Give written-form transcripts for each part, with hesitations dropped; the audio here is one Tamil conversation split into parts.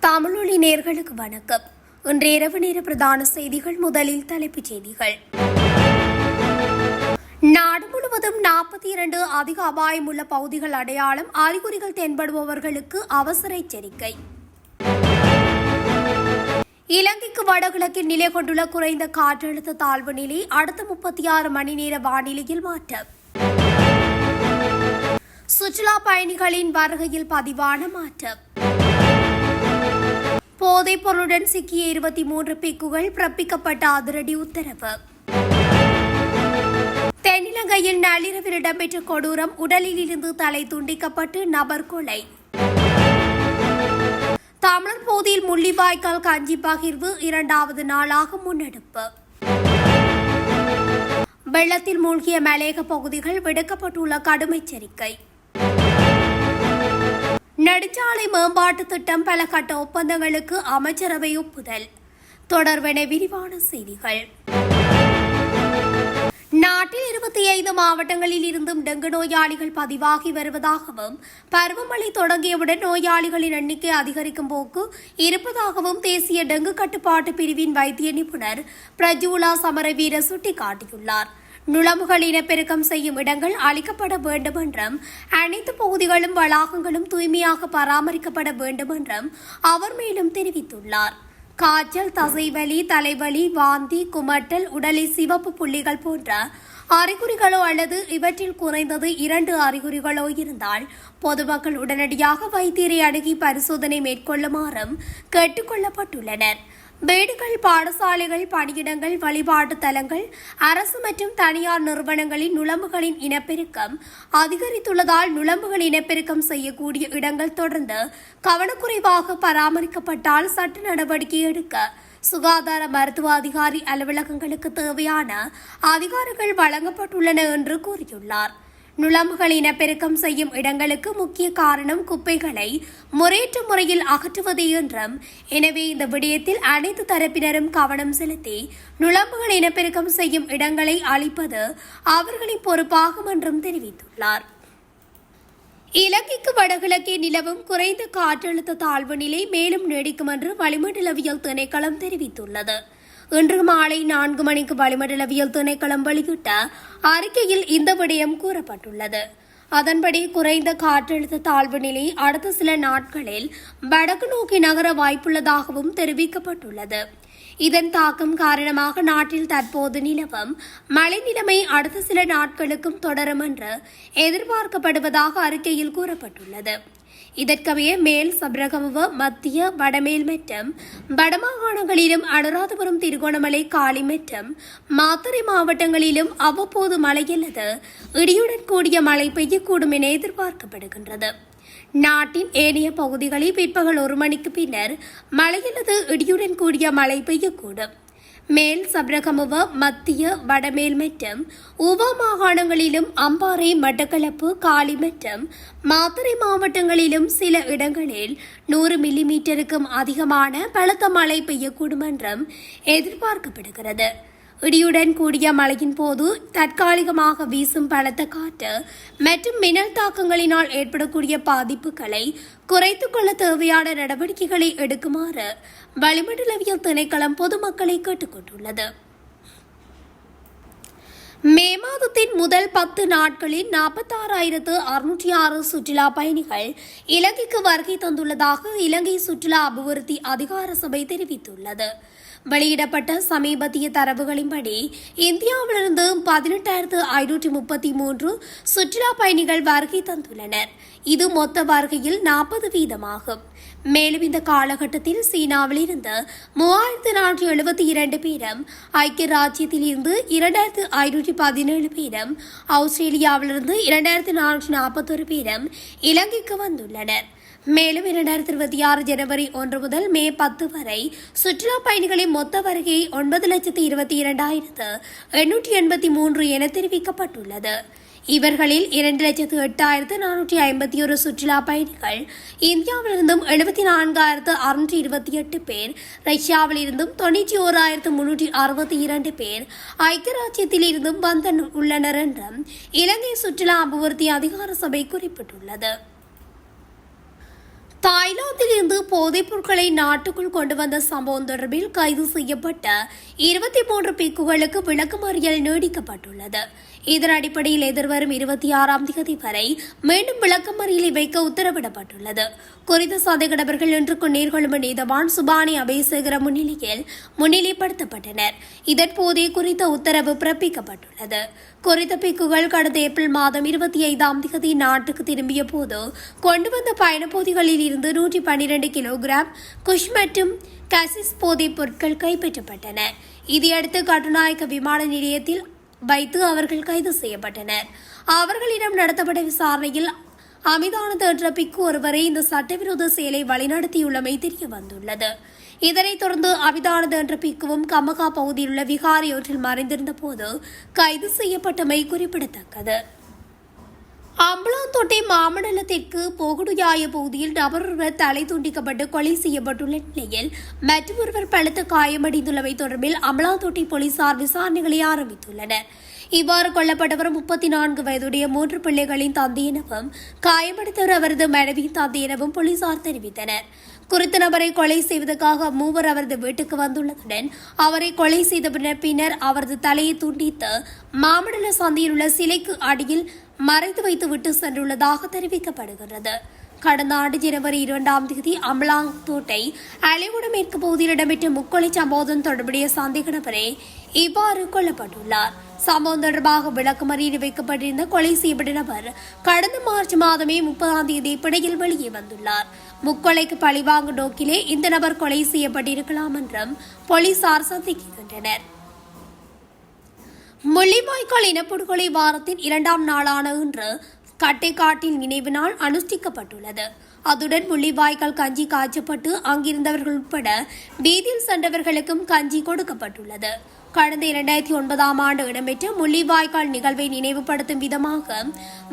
தமிழொலி நேயர்களுக்கு வணக்கம். இன்று இரவு நேர பிரதான செய்திகள். முதலில் தலைப்புச் செய்திகள். நாடு முழுவதும் 42 அதிக அபாயமுள்ள பகுதிகள் அடையாளம். அறிகுறிகள் தென்படுபவர்களுக்கு அவசர எச்சரிக்கை. இலங்கைக்கு வடகிழக்கில் நிலை கொண்டுள்ள குறைந்த காற்றழுத்த தாழ்வு நிலை அடுத்த 36 மணி நேர வானிலையில் மாற்றம். சுற்றுலா பயணிகளின் வருகையில் பதிவான மாற்றம். போதைப் பொருளுடன் சிக்கிய 23 பிக்குகள் பிறப்பிக்கப்பட்ட அதிரடி உத்தரவு. தென்னிலங்கையில் நள்ளிரவில் இடம்பெற்ற கொடூரம். உடலில் இருந்து தலை துண்டிக்கப்பட்டு நபர் கொலை. தமிழர் போதியில் முள்ளிவாய்க்கால் கஞ்சி பகிர்வு 2வது நாளாக முன்னெடுப்பு. வெள்ளத்தில் மூழ்கிய மலையக பகுதிகள் விடுக்கப்பட்டுள்ள கடும் எச்சரிக்கை. நெடுஞ்சாலை மேம்பாட்டு திட்டம் பல கட்ட ஒப்பந்தங்களுக்கு அமைச்சரவை ஒப்புதல். தொடர்பென விரிவான செய்திகள். நாட்டில் 25 மாவட்டங்களில் இருந்தும் டெங்கு நோயாளிகள் பதிவாகி வருவதாகவும் பருவமழை தொடங்கியவுடன் நோயாளிகளின் எண்ணிக்கை அதிகரிக்கும் போக்கு இருப்பதாகவும் தேசிய டெங்கு கட்டுப்பாட்டு பிரிவின் வைத்திய நிபுணர் பிரஜூலா சமரவீர சுட்டிக்காட்டியுள்ளார். நுளம்புகள் இனப்பெருக்கம் செய்யும் இடங்கள் அளிக்கப்பட வேண்டும் என்றும் அனைத்து பகுதிகளும் வளாகங்களும் தூய்மையாக பராமரிக்கப்பட வேண்டும் என்றும் அவர் மேலும் தெரிவித்துள்ளார். காய்ச்சல், தசைவலி, தலைவலி, வாந்தி, குமட்டல், உடலில் சிவப்பு புள்ளிகள் போன்ற அறிகுறிகளோ அல்லது இவற்றில் குறைந்தது 2 அறிகுறிகளோ இருந்தால் பொதுமக்கள் உடனடியாக வைத்தியரை அணுகி பரிசோதனை மேற்கொள்ளுமாறும் கேட்டுக் கொள்ளப்பட்டுள்ளனர். வீடுகள், பாடசாலைகள், பணியிடங்கள், வழிபாட்டு தலங்கள், அரசு மற்றும் தனியார் நிறுவனங்களின் நுளம்புகளின் இனப்பெருக்கம் அதிகரித்துள்ளதால் நுளம்புகள் இனப்பெருக்கம் செய்யக்கூடிய இடங்கள் தொடர்ந்து கவனக்குறைவாக பராமரிக்கப்பட்டால் சட்ட நடவடிக்கை எடுக்க சுகாதார மருத்துவ அதிகாரி அலுவலகங்களுக்கு தேவையான அதிகாரங்கள் வழங்கப்பட்டுள்ளன என்று கூறியுள்ளார். நுளம்புகள் இனப்பெருக்கம் செய்யும் இடங்களுக்கு முக்கிய காரணம் குப்பைகளை முறையற்ற முறையில் அகற்றுவதே என்றும், எனவே இந்த விடயத்தில் அனைத்து தரப்பினரும் கவனம் செலுத்தி நுளம்புகள் இனப்பெருக்கம் செய்யும் இடங்களை அழிப்பது அவர்களின் பொறுப்பாகும் என்றும் தெரிவித்துள்ளார். இலங்கைக்கு வடகிழக்கே நிலவும் குறைந்த காற்றழுத்த தாழ்வு நிலை மேலும் நீடிக்கும் என்று வளிமண்டலவியல் திணைக்களம் தெரிவித்துள்ளது. இன்று மாலை 4 மணிக்கு வளிமண்டலவியல் திணைக்களம் வெளியிட்ட அறிக்கையில் இந்த விடயம் கூறப்பட்டுள்ளது. அதன்படி குறைந்த காற்றழுத்த தாழ்வு நிலை அடுத்த சில நாட்களில் வடக்கு நோக்கி நகர வாய்ப்புள்ளதாகவும் தெரிவிக்கப்பட்டுள்ளது. இதன் தாக்கம் காரணமாக நாட்டில் தற்போது நிலவும் மழை நிலைமை அடுத்த சில நாட்களுக்கும் தொடரும் என்று எதிர்பார்க்கப்படுவதாக அறிக்கையில் கூறப்பட்டுள்ளது. இதற்கமைய மேல் சபரகமுவ, மத்திய, வடமேல் மற்றும் வடமாகாணங்களிலும் அனுராதபுரம், திருகோணமலை, காலி மற்றும் மாத்தறை மாவட்டங்களிலும் அவ்வப்போது மழை அல்லது இடியுடன் கூடிய மழை பெய்யக்கூடும் என எதிர்பார்க்கப்படுகின்றது. நாட்டின் ஏனைய பகுதிகளில் பிற்பகல் 1 மணிக்கு பின்னர் மழை அல்லது இடியுடன் கூடிய மழை பெய்யக்கூடும். மேல் சபரகமுவ, மத்திய, வடமேல் மற்றும் உவா மாகாணங்களிலும் அம்பாறை, மட்டக்களப்பு, காலி மற்றும் மாத்தறை மாவட்டங்களிலும் சில இடங்களில் 100 மில்லிமீட்டருக்கும் அதிகமான பலத்த மழை பெய்யக்கூடும் என்றும் எதிர்பார்க்கப்படுகிறது. இடியுடன் கூடிய மழையின் போது தற்காலிகமாக வீசும் பலத்த காற்று மற்றும் மின்னல் தாக்கங்களினால் ஏற்படக்கூடிய பாதிப்புகளை குறைத்துக் கொள்ள தேவையான நடவடிக்கைகளை எடுக்குமாறு வளிமண்டலவியல் திணைக்களம் பொதுமக்களை கேட்டுக் கொண்டுள்ளது. மே மாதத்தின் முதல் 10 நாட்களில் 46,606 சுற்றுலா பயணிகள் இலங்கைக்கு வருகை தந்துள்ளதாக இலங்கை சுற்றுலா அபிவிருத்தி அதிகார சபை தெரிவித்துள்ளது. வெளியிடப்பட்ட சமீபத்திய தரவுகளின்படி இந்தியாவிலிருந்து 18,533 சுற்றுலா பயணிகள் வருகை தந்துள்ளனர். இது மொத்த வருகையில் 40% மேலும் இந்த காலகட்டத்தில் சீனாவில் இருந்து 3,472 பேரும், ஐக்கிய ராஜ்யத்தில் இருந்து 2,517 பேரும், ஆஸ்திரேலியாவிலிருந்து 2,441 பேரும் இலங்கைக்கு வந்துள்ளனர். மேலும் 2026 ஜனவரி 1 முதல் மே 10 வரை சுற்றுலா பயணிகளின் மொத்த வருகை 9,22,883 என தெரிவிக்கப்பட்டுள்ளது. இவர்களில் 2,08,451 சுற்றுலா பயணிகள் இந்தியாவிலிருந்தும் 74,628 பேர், ரஷ்யாவில் இருந்தும் 91,362 பேர், ஐக்கிய ராஜ்யத்தில் இருந்தும் வந்துள்ளனர் என்றும் இலங்கை சுற்றுலா அபிவிருத்தி அதிகார சபை குறிப்பிட்டுள்ளது. தாய்லாந்தில் இருந்து போதைப் பொருட்களை நாட்டுக்குள் கொண்டு வந்த சம்பவம் தொடர்பில் கைது செய்யப்பட்ட 23 பிக்குகளுக்கு விளக்கமறியல் நீடிக்கப்பட்டுள்ளது. இதன் அடிப்படையில் எதிர்வரும் 26ஆம் தேதி வரை மீண்டும் விளக்கமறியலை வைக்க உத்தரவிடப்பட்டுள்ளது. குறித்த சந்தேகநபர்கள் இன்றுக்கு நேர்கொழும்பு நீதவான் சுபானி அபேசேகர முன்னிலையில் முன்னிலைப்படுத்தப்பட்டனர். இதன்போதே குறித்த உத்தரவு பிறப்பிக்கப்பட்டுள்ளது. குறித்த பிக்குகள் கடந்த ஏப்ரல் மாதம் 25ஆம் தேதி நாட்டுக்கு திரும்பிய போது கொண்டு வந்த பயணப்போதிகளில் இருந்து 112 கிலோகிராம் குஷ் மற்றும் கசிஸ் போதைப் பொருட்கள் கைப்பற்றப்பட்டன. இதையடுத்து கட்டுநாயக்க விமான நிலையத்தில் வைத்து அவர்கள் கைது செய்யப்பட்டனர். அவர்களிடம் நடத்தப்பட்ட விசாரணையில் அமிதானந்த் என்ற பிக்கு ஒருவரை இந்த சட்டவிரோத செயலை வழிநடத்தியுள்ளமை தெரிய வந்துள்ளது. இதனைத் தொடர்ந்து அமிதானந்த் என்ற பிக்குவும் கமகா பகுதியில் உள்ள விகாரை ஒன்றில் மறைந்திருந்த போது கைது செய்யப்பட்டமை குறிப்பிடத்தக்கது. அம்பலாந்தோட்டை மாமண்டலத்திற்கு போகுடுயாய பகுதியில் நபர் ஒருவர் தலை துண்டிக்கப்பட்டு கொலை செய்யப்பட்டுள்ள நிலையில் மற்றொருவர் பலத்த காயமடைந்துள்ளமை தொடர்பில் அம்பலாந்தோட்டை போலீசார் விசாரணைகளை ஆரம்பித்துள்ளனர். இவ்வாறு கொல்லப்பட்டவர் 34 வயதுடைய 3 பிள்ளைகளின் தந்தை எனவும் காயமடைந்தவர் அவரது மனைவியின் தந்தை எனவும் போலீசார் தெரிவித்தனர். குறித்த நபரை கொலை செய்வதற்காக மூவர் அவரது வீட்டுக்கு வந்துள்ளதுடன் அவரை கொலை செய்த பின்னர் அவரது தலையை துண்டித்து மாமண்டல சந்தையில் உள்ள சிலைக்கு அடியில் மறைத்து வைத்து விட்டு சென்றுள்ளதாக தெரிவிக்கப்படுகிறது. கடந்த ஆண்டு ஜனவரி 2ஆம் தேதி அம்பலாந்தோட்டை அலைவுட மேற்கு பகுதியில் இடம்பெற்ற முக்கொலை சம்பவத்துடன் தொடர்புடைய சந்தேக நபரே இவ்வாறு கொல்லப்பட்டுள்ளார். சம்பவம் தொடர்பாக விளக்கமறியலில் வைக்கப்பட்டிருந்த கொலை செய்யப்பட்ட நபர் கடந்த மார்ச் மாதமே 30ஆம் தேதி பிணையில் வெளியே வந்துள்ளார். முக்கொலைக்கு பழிவாங்கும் நோக்கிலே இந்த நபர் கொலை செய்யப்பட்டிருக்கலாம் என்றும் போலீசார் சந்தேகிக்கின்றனர். முள்ளிவாய்க்கால் இனப்படுகொலை வாரத்தின் 2ஆம் நாளான இன்று கட்டைக்காட்டில் நினைவு நாள் அனுஷ்டிக்கப்பட்டுள்ளது. அதுடன் முள்ளிவாய்க்கால் கஞ்சி காய்ச்சப்பட்டு அங்கிருந்தவர்கள் உட்பட வீதியில் சென்றவர்களுக்கும் கஞ்சி கொடுக்கப்பட்டுள்ளது. கடந்த 2009ஆம் ஆண்டு இடம்பெற்ற முள்ளிவாய்க்கால் நிகழ்வை நினைவுபடுத்தும் விதமாக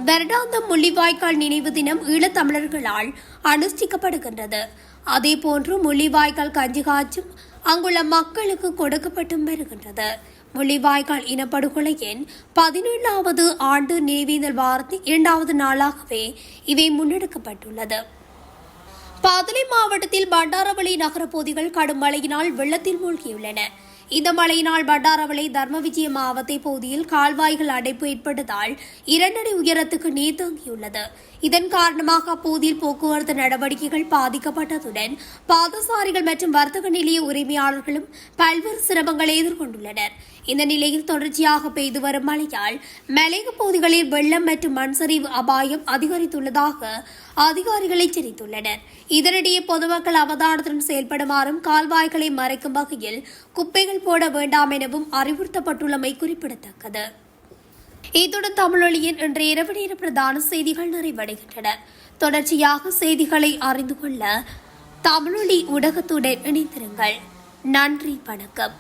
வருடாந்தம் முள்ளிவாய்க்கால் நினைவு தினம் ஈழத்தமிழர்களால் அனுஷ்டிக்கப்படுகின்றது. அதேபோன்று முள்ளிவாய்க்கால் கஞ்சி காய்ச்சும் அங்குள்ள மக்களுக்கு கொடுக்கப்பட்டும் வருகின்றது. முள்ளிவாய்க்கால் இனப்படுகொலையின் 17வது ஆண்டு நினைவேந்தல் வாரத்தின் 2வது நாளாகவே இவை முன்னெடுக்கப்பட்டுள்ளது. பாதலை மாவட்டத்தில் பண்டாரவளை நகர பகுதிகள் கடும் மழையினால் வெள்ளத்தில் மூழ்கியுள்ளன. இந்த மழையினால் பண்டாரவளை தர்ம விஜய மாவட்ட பகுதியில் கால்வாய்கள் அடைப்பு ஏற்பட்டதால் 2 அடி உயரத்துக்கு நீர் தேங்கியுள்ளது. இதன் காரணமாக அப்பகுதியில் போக்குவரத்து நடவடிக்கைகள் பாதிக்கப்பட்டதுடன் பாதசாரிகள் மற்றும் வர்த்தக நிலைய உரிமையாளர்களும் பல்வேறு சிரமங்களை எதிர்கொண்டுள்ளனர். இந்த நிலையில் தொடர்ச்சியாக பெய்து வரும் மழையால் மலையக பகுதிகளில் வெள்ளம் மற்றும் மண்சரிவு அபாயம் அதிகரித்துள்ளதாக அதிகாரிகள் எச்சரித்துள்ளனர். இதனிடையே பொதுமக்கள் அவதானத்துடன் செயல்படுமாறும் கால்வாய்களை மறைக்கும் வகையில் குப்பைகள் போட வேண்டாம் எனவும் அறிவுறுத்தப்பட்டுள்ளமை குறிப்பிடத்தக்கது. இத்துடன் தமிழொலியின் இன்றைய இரவு நேர பிரதான செய்திகள் நிறைவடைகின்றன. தொடர்ச்சியாக செய்திகளை அறிந்து கொள்ள தமிழொலி ஊடகத்துடன் இணைந்திருங்கள். நன்றி, வணக்கம்.